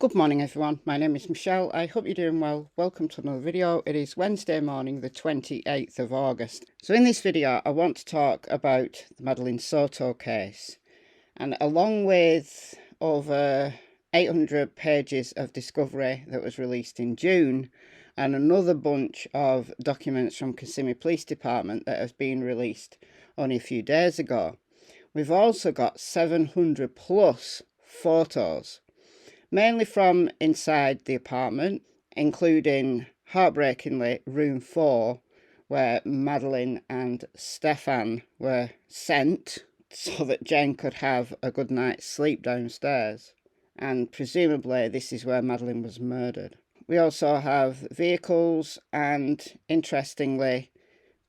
Good morning everyone, my name is Michelle. I hope you're doing well. Welcome to another video. It is Wednesday morning the 28th of August. So in this video I want to talk about the Madeline Soto case, and along with over 800 pages of discovery that was released in June and another bunch of documents from Kissimmee Police Department that has been released only a few days ago, we've also got 700 plus photos, mainly from inside the apartment, including, heartbreakingly, room 4, where Madeline and Stephan were sent so that Jen could have a good night's sleep downstairs. And presumably this is where Madeline was murdered. We also have vehicles and, interestingly,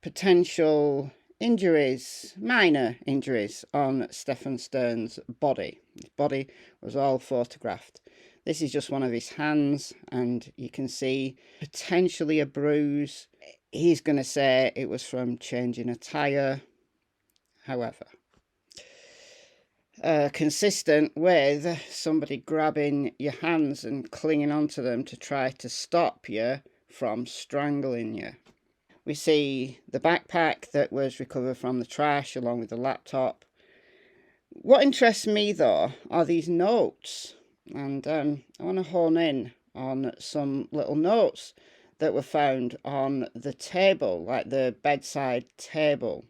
potential injuries, minor injuries, on Stephan Sterns' body. His body was all photographed. This is just one of his hands, and you can see potentially a bruise. He's going to say it was from changing a tyre. However, consistent with somebody grabbing your hands and clinging onto them to try to stop you from strangling you. We see the backpack that was recovered from the trash along with the laptop. What interests me though are these notes, and I want to hone in on some little notes that were found on the table, like the bedside table.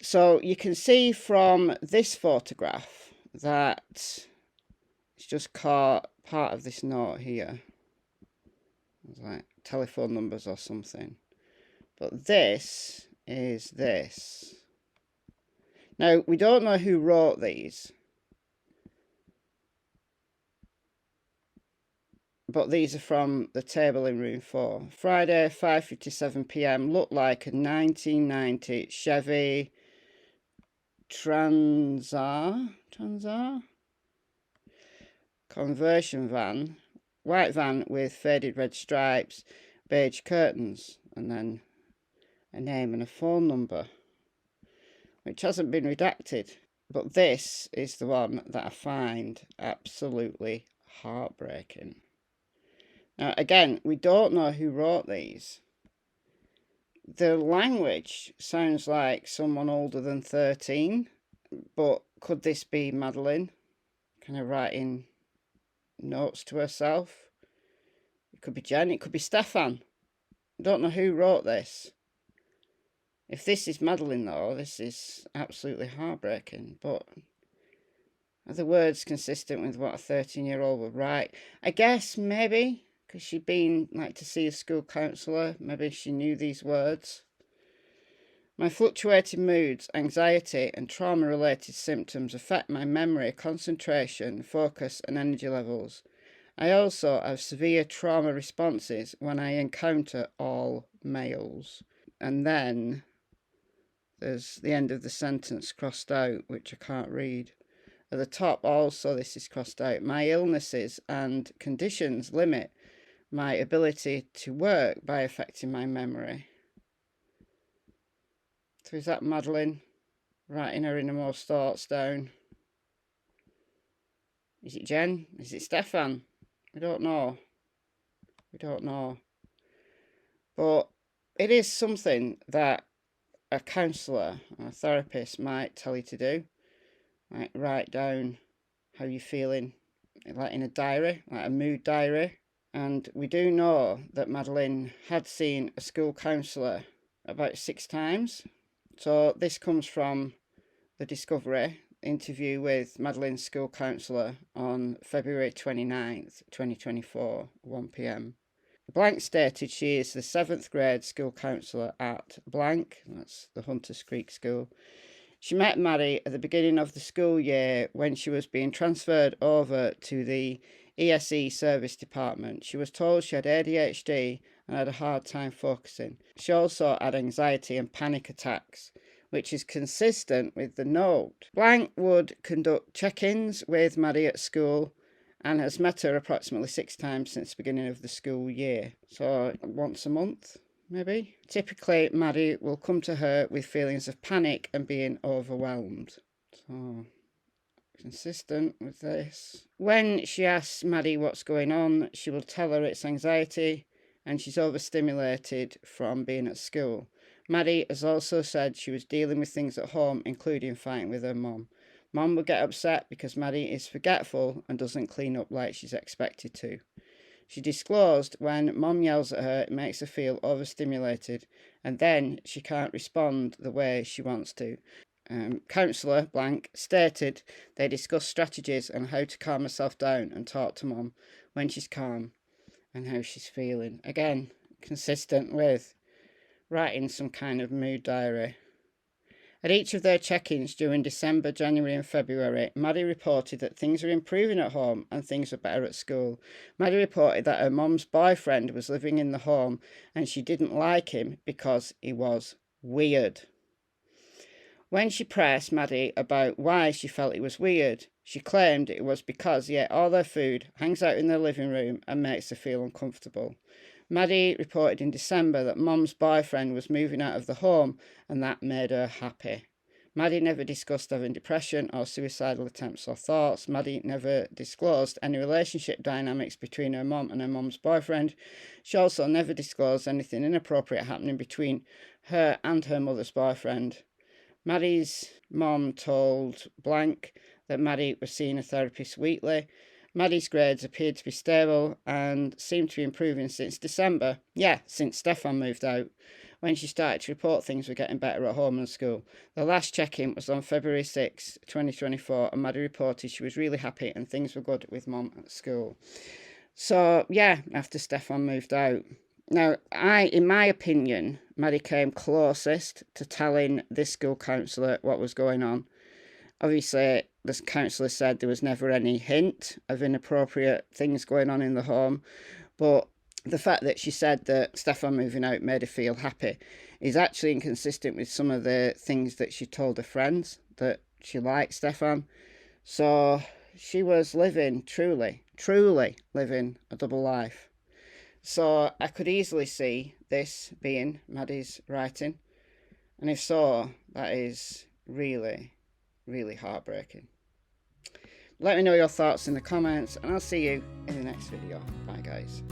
So you can see from this photograph that it's just caught part of this note here. It's like telephone numbers or something. But this is this. Now, we don't know who wrote these, but these are from the table in room 4. Friday, 5:57 p.m. Looked like a 1990 Chevy Transar conversion van, white van with faded red stripes, beige curtains, and then a name and a phone number, which hasn't been redacted. But this is the one that I find absolutely heartbreaking. Now, again, we don't know who wrote these. The language sounds like someone older than 13, but could this be Madeline kind of writing notes to herself? It could be Jen, it could be Stephan. I don't know who wrote this. If this is Madeline though, this is absolutely heartbreaking. But are the words consistent with what a 13-year-old would write? I guess maybe, because she'd been like to see a school counsellor, maybe she knew these words. My fluctuating moods, anxiety and trauma-related symptoms affect my memory, concentration, focus and energy levels. I also have severe trauma responses when I encounter all males. And then there's the end of the sentence crossed out, which I can't read. At the top also this is crossed out. My illnesses and conditions limit my ability to work by affecting my memory. So is that Madeline writing her innermost thoughts down? Is it Jen? Is it Stephan? We don't know. We don't know. But it is something that a counsellor or a therapist might tell you to do. Like write down how you're feeling, like in a diary, like a mood diary. And we do know that Madeline had seen a school counsellor about 6 times. So this comes from the discovery interview with Madeline's school counsellor on February 29th, 2024, 1 p.m. Blank stated she is the 7th grade school counsellor at blank, that's the Hunters Creek School. She met Maddie at the beginning of the school year when she was being transferred over to the ESE service department. She was told she had ADHD and had a hard time focusing. She also had anxiety and panic attacks, which is consistent with the note. Blank would conduct check-ins with Maddie at school and has met her approximately 6 times since the beginning of the school year. So once a month, maybe. Typically, Maddie will come to her with feelings of panic and being overwhelmed. So consistent with this. When she asks Maddie what's going on, she will tell her it's anxiety and she's overstimulated from being at school. Maddie has also said she was dealing with things at home, including fighting with her mum. Mum would get upset because Maddie is forgetful and doesn't clean up like she's expected to. She disclosed when Mum yells at her, it makes her feel overstimulated, and then she can't respond the way she wants to. Counsellor blank stated they discussed strategies on how to calm herself down and talk to Mum when she's calm and how she's feeling. Again, consistent with writing some kind of mood diary. At each of their check-ins during December, January and February, Maddie reported that things were improving at home and things were better at school. Maddie reported that her mum's boyfriend was living in the home and she didn't like him because he was weird. When she pressed Maddie about why she felt it was weird, she claimed it was because he ate all their food, hangs out in their living room and makes her feel uncomfortable. Maddie reported in December that Mum's boyfriend was moving out of the home and that made her happy. Maddie never discussed having depression or suicidal attempts or thoughts. Maddie never disclosed any relationship dynamics between her mum and her mum's boyfriend. She also never disclosed anything inappropriate happening between her and her mother's boyfriend. Maddie's mum told blank that Maddie was seeing a therapist weekly. Maddie's grades appeared to be stable and seemed to be improving since December. Yeah, since Stephan moved out, when she started to report things were getting better at home and school. The last check-in was on February 6, 2024, and Maddie reported she was really happy and things were good with Mum at school. So, yeah, after Stephan moved out. Now, in my opinion, Maddie came closest to telling this school counsellor what was going on. Obviously, the counsellor said there was never any hint of inappropriate things going on in the home, but the fact that she said that Stephan moving out made her feel happy is actually inconsistent with some of the things that she told her friends, that she liked Stephan. So she was living, truly living a double life. So I could easily see this being Maddie's writing, and if so, that is really heartbreaking. Let me know your thoughts in the comments and I'll see you in the next video. Bye guys.